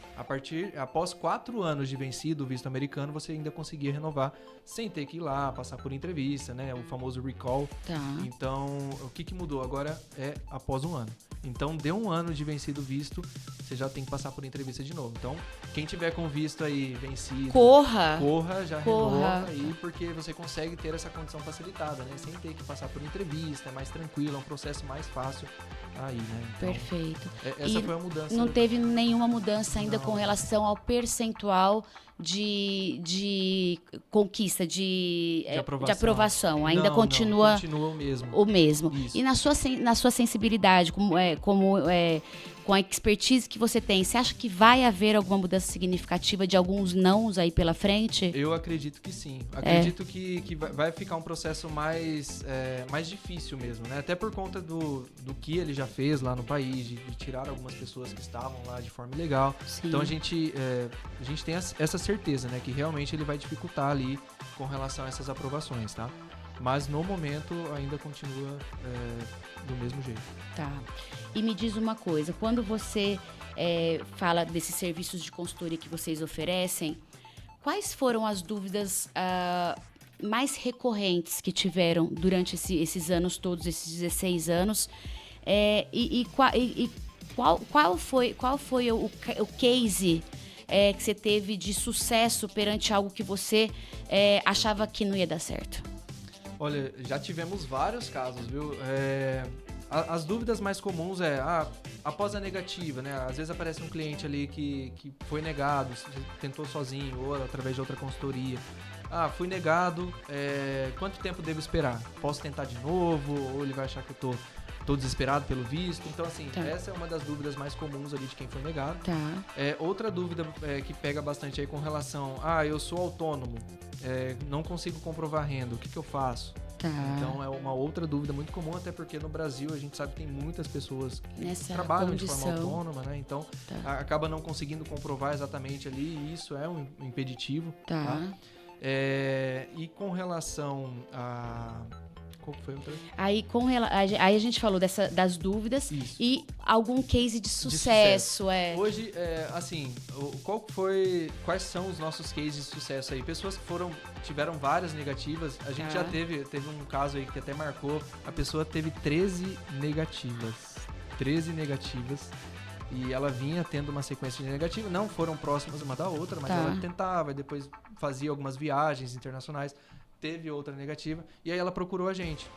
após 4 anos de vencido o visto americano, você ainda conseguia renovar sem ter que ir lá, passar por entrevista, né? O famoso recall. Tá. Então, o que mudou agora é após 1 ano. Então, deu 1 ano de vencido o visto, você já tem que passar por entrevista de novo. Então, quem tiver com visto aí vencido, Corra, renova aí, porque você consegue ter essa condição facilitada, né? Sem ter que passar por entrevista, é mais tranquilo, é um processo mais fácil aí, né? Então, perfeito. Essa foi a mudança. Não teve nenhuma mudança ainda Não. com relação ao percentual de conquista, de aprovação. Ainda continua o mesmo. o mesmo. Isso. E na sua sensibilidade, com a expertise que você tem, você acha que vai haver alguma mudança significativa de alguns nãos aí pela frente? Eu acredito que sim. Acredito que vai ficar um processo mais difícil mesmo, né? Até por conta do que ele já fez lá no país, de tirar algumas pessoas que estavam lá de forma ilegal. Sim. Então a gente tem essa certeza, né? Que realmente ele vai dificultar ali com relação a essas aprovações, tá? Mas no momento ainda continua do mesmo jeito. Tá. E me diz uma coisa, quando você fala desses serviços de consultoria que vocês oferecem, quais foram as dúvidas mais recorrentes que tiveram durante esses anos todos, esses 16 anos? Qual foi o case que você teve de sucesso perante algo que você achava que não ia dar certo? Olha, já tivemos vários casos, viu? As dúvidas mais comuns após a negativa, né? Às vezes aparece um cliente ali que foi negado, tentou sozinho ou através de outra consultoria. Fui negado, quanto tempo devo esperar? Posso tentar de novo? Ou ele vai achar que eu tô desesperado pelo visto? Então, assim, essa é uma das dúvidas mais comuns ali de quem foi negado. Tá. Outra dúvida que pega bastante aí com relação, eu sou autônomo, não consigo comprovar renda, o que eu faço? Tá. Então é uma outra dúvida muito comum, até porque no Brasil a gente sabe que tem muitas pessoas que Nessa trabalham condição. de forma autônoma, né? Então acaba não conseguindo comprovar exatamente ali, e isso é um impeditivo. Tá. E com relação a... Qual foi o outro? Aí a gente falou das dúvidas. Isso. E algum case de sucesso. Hoje, assim, quais são os nossos cases de sucesso aí? Pessoas que tiveram várias negativas. A gente já teve um caso aí que até marcou. A pessoa teve 13 negativas. 13 negativas. E ela vinha tendo uma sequência de negativas. Não foram próximas uma da outra, mas ela tentava e depois fazia algumas viagens internacionais. Teve outra negativa, e aí ela procurou a gente,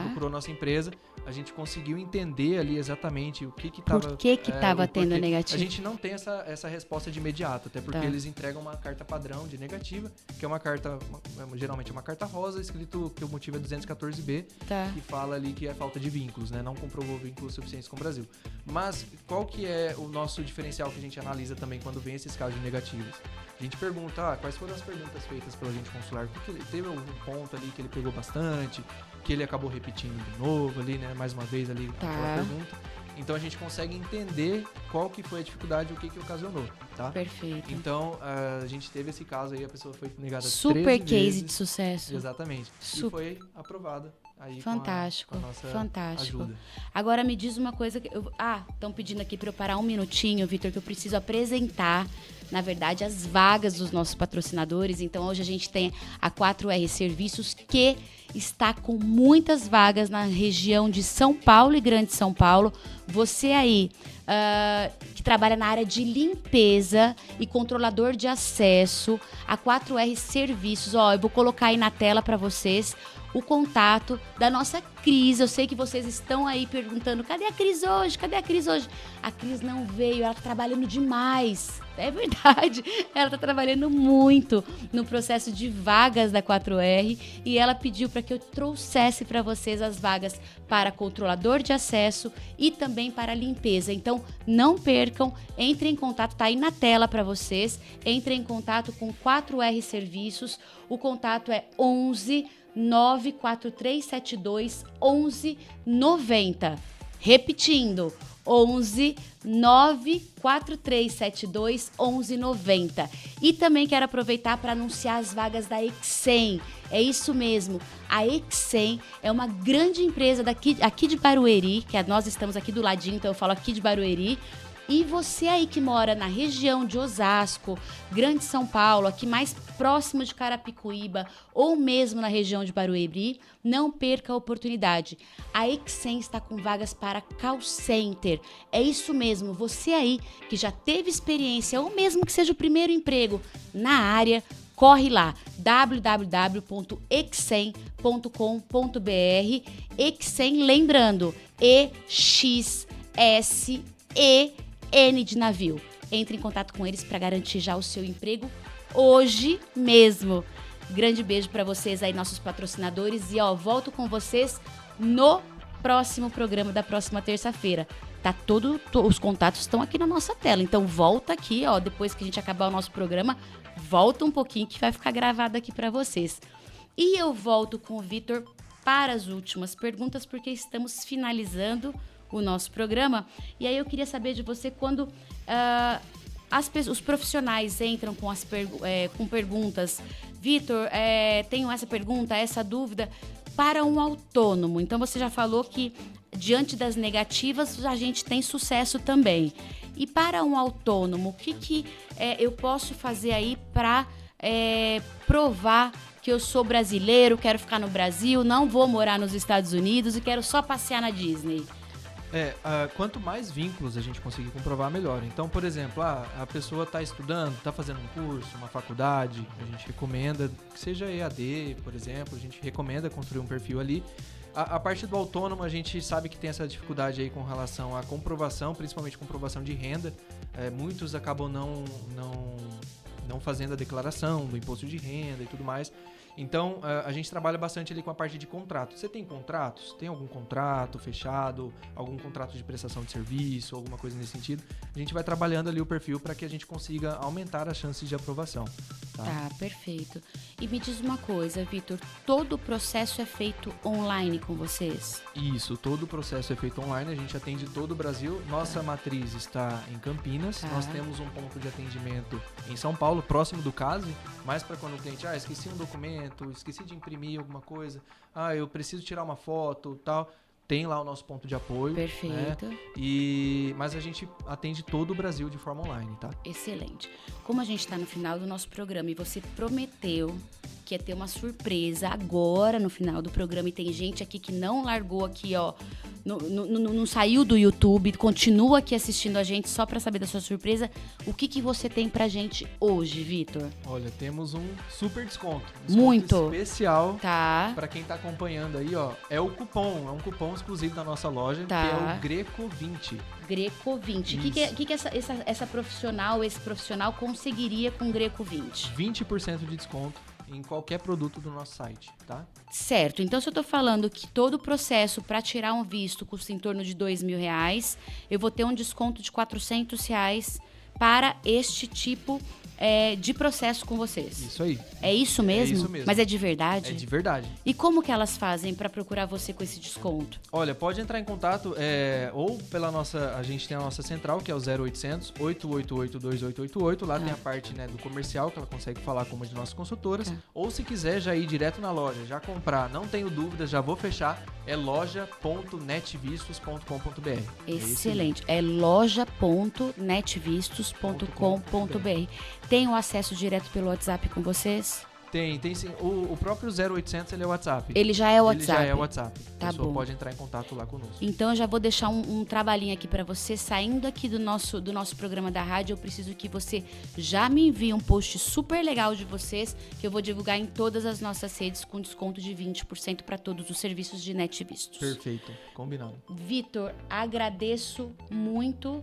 procurou a nossa empresa, a gente conseguiu entender ali exatamente o que estava... Por que estava tendo negativa? A gente não tem essa resposta de imediato, até porque eles entregam uma carta padrão de negativa, que é uma carta, geralmente é uma carta rosa, escrito que o motivo é 214B, que fala ali que é falta de vínculos, né? Não comprovou vínculos suficientes com o Brasil. Mas qual que é o nosso diferencial que a gente analisa também quando vem esses casos de negativos? A gente pergunta, quais foram as perguntas feitas pelo agente consular? Porque teve algum ponto ali que ele pegou bastante, que ele acabou repetindo de novo ali, né? Mais uma vez ali aquela pergunta. Então a gente consegue entender qual que foi a dificuldade e o que ocasionou, tá? Perfeito. Então a gente teve esse caso aí, a pessoa foi negada 13 Super case vezes, de sucesso. Exatamente. E foi aprovada. Aí fantástico, com a nossa fantástico. ajuda. Agora me diz uma coisa que estão pedindo aqui para eu parar um minutinho, Vitor, que eu preciso apresentar, na verdade, as vagas dos nossos patrocinadores. Então hoje a gente tem a 4R Serviços, que está com muitas vagas na região de São Paulo e Grande São Paulo. Você aí que trabalha na área de limpeza e controlador de acesso, a 4R Serviços, eu vou colocar aí na tela para vocês o contato da nossa Cris. Eu sei que vocês estão aí perguntando, cadê a Cris hoje? Cadê a Cris hoje? A Cris não veio, ela tá trabalhando demais. É verdade, ela tá trabalhando muito no processo de vagas da 4R e ela pediu para que eu trouxesse para vocês as vagas para controlador de acesso e também para limpeza. Então, não percam, entrem em contato, tá aí na tela para vocês, entrem em contato com 4R Serviços, o contato é 11 94372 1190. Repetindo, 11 94372 1190. E também quero aproveitar para anunciar as vagas da Exem. É isso mesmo, a Exem é uma grande empresa aqui de Barueri, que nós estamos aqui do ladinho, então eu falo aqui de Barueri. E você aí que mora na região de Osasco, Grande São Paulo, aqui mais próximo de Carapicuíba, ou mesmo na região de Barueri, não perca a oportunidade. A Exem está com vagas para call center. É isso mesmo, você aí que já teve experiência, ou mesmo que seja o primeiro emprego na área, corre lá, www.exem.com.br. Exem, lembrando, EXSEN de navio. Entre em contato com eles para garantir já o seu emprego hoje mesmo. Grande beijo para vocês aí, nossos patrocinadores. E volto com vocês no próximo programa da próxima terça-feira. Os contatos estão aqui na nossa tela. Então volta aqui, depois que a gente acabar o nosso programa, volta um pouquinho que vai ficar gravado aqui para vocês. E eu volto com o Vitor para as últimas perguntas, porque estamos finalizando o nosso programa. E aí eu queria saber de você quando os profissionais entram com perguntas. Vitor, tenho essa pergunta, essa dúvida para um autônomo. Então você já falou que diante das negativas a gente tem sucesso também. E para um autônomo, o que eu posso fazer aí para provar que eu sou brasileiro, quero ficar no Brasil, não vou morar nos Estados Unidos e quero só passear na Disney? Quanto mais vínculos a gente conseguir comprovar, melhor. Então, por exemplo, a pessoa está estudando, está fazendo um curso, uma faculdade, a gente recomenda que seja EAD, por exemplo, a gente recomenda construir um perfil ali. A parte do autônomo, a gente sabe que tem essa dificuldade aí com relação à comprovação, principalmente comprovação de renda. Muitos acabam não fazendo a declaração do imposto de renda e tudo mais. Então, a gente trabalha bastante ali com a parte de contrato. Você tem contratos? Tem algum contrato fechado? Algum contrato de prestação de serviço? Alguma coisa nesse sentido? A gente vai trabalhando ali o perfil para que a gente consiga aumentar as chances de aprovação. Tá, perfeito. E me diz uma coisa, Vitor, todo o processo é feito online com vocês? Isso, todo o processo é feito online, a gente atende todo o Brasil. Nossa matriz está em Campinas, nós temos um ponto de atendimento em São Paulo, próximo do CASE, mas para quando o cliente, esqueci um documento, esqueci de imprimir alguma coisa, eu preciso tirar uma foto, tal... Tem lá o nosso ponto de apoio. Perfeito. Né? Mas a gente atende todo o Brasil de forma online, tá? Excelente. Como a gente está no final do nosso programa e você prometeu que ia ter uma surpresa agora no final do programa, e tem gente aqui que não largou aqui, não saiu do YouTube, continua aqui assistindo a gente só para saber da sua surpresa. O que você tem pra gente hoje, Vitor? Olha, temos um super desconto. Muito Especial. Tá. Para quem tá acompanhando aí, é um cupom exclusivo da nossa loja, que é o Greco 20. Greco 20. O que esse profissional conseguiria com o Greco 20? 20% de desconto em qualquer produto do nosso site, tá? Certo. Então, se eu tô falando que todo o processo para tirar um visto custa em torno de R$2.000, eu vou ter um desconto de R$400 para este tipo de processo com vocês. Isso aí. É isso mesmo? É isso mesmo. Mas é de verdade? É de verdade. E como que elas fazem para procurar você com esse desconto? Olha, pode entrar em contato ou pela a gente tem a nossa central, que é o 0800 888 2888. Lá tem a parte do comercial, que ela consegue falar com uma de nossas consultoras. Ou se quiser já ir direto na loja, já comprar, não tenho dúvidas, já vou fechar, é loja.netvistos.com.br. Excelente. É loja.netvistos.com.br. Tem o acesso direto pelo WhatsApp com vocês? Tem sim. O próprio 0800, ele é o WhatsApp. Ele já é o WhatsApp? Ele já é o WhatsApp. Tá a pessoa bom. pode entrar em contato lá conosco. Então, eu já vou deixar um trabalhinho aqui para você. Saindo aqui do nosso programa da rádio, eu preciso que você já me envie um post super legal de vocês, que eu vou divulgar em todas as nossas redes com desconto de 20% para todos os serviços de NetVistos. Perfeito. Combinado. Vitor, agradeço muito.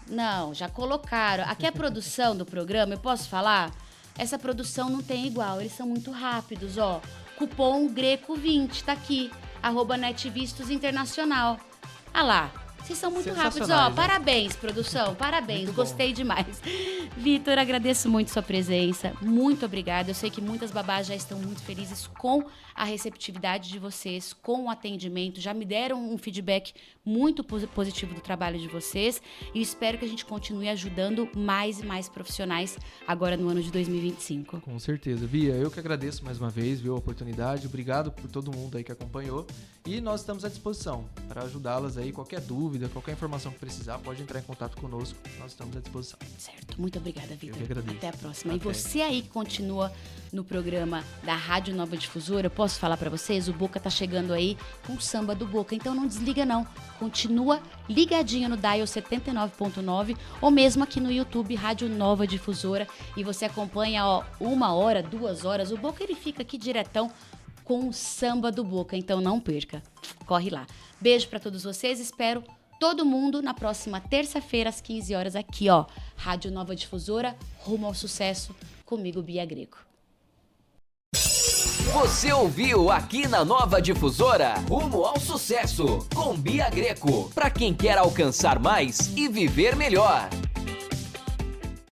Não, já colocaram. Aqui é a produção do programa, eu posso falar? Essa produção não tem igual, eles são muito rápidos, Cupom Greco 20, tá aqui, @NetVistos Internacional. Lá, Vocês são muito rápidos, Sensacionais, ó. né? Parabéns, produção. Parabéns, Muito bom. gostei demais. Vitor, agradeço muito sua presença. Muito obrigada. Eu sei que muitas babás já estão muito felizes com a receptividade de vocês, com o atendimento. Já me deram um feedback muito positivo do trabalho de vocês. E espero que a gente continue ajudando mais e mais profissionais agora no ano de 2025. Com certeza. Bia, eu que agradeço mais uma vez, viu, a oportunidade. Obrigado por todo mundo aí que acompanhou. E nós estamos à disposição para ajudá-las aí. Qualquer dúvida, qualquer informação que precisar, pode entrar em contato conosco. Nós estamos à disposição. Certo. Muito obrigada, Vitor. Eu que agradeço. Até a próxima. Até. E você aí que continua no programa da Rádio Nova Difusora, eu posso falar pra vocês, o Boca tá chegando aí com o samba do Boca. Então não desliga não. Continua ligadinho no Dial 79.9 ou mesmo aqui no YouTube Rádio Nova Difusora e você acompanha, ó, 1 hora, 2 horas. O Boca ele fica aqui diretão com o samba do Boca, então não perca. Corre lá. Beijo pra todos vocês, espero todo mundo na próxima terça-feira às 15 horas aqui, ó. Rádio Nova Difusora, rumo ao sucesso, comigo, Bia Greco. Você ouviu aqui na Nova Difusora, rumo ao sucesso, com Bia Greco. Para quem quer alcançar mais e viver melhor.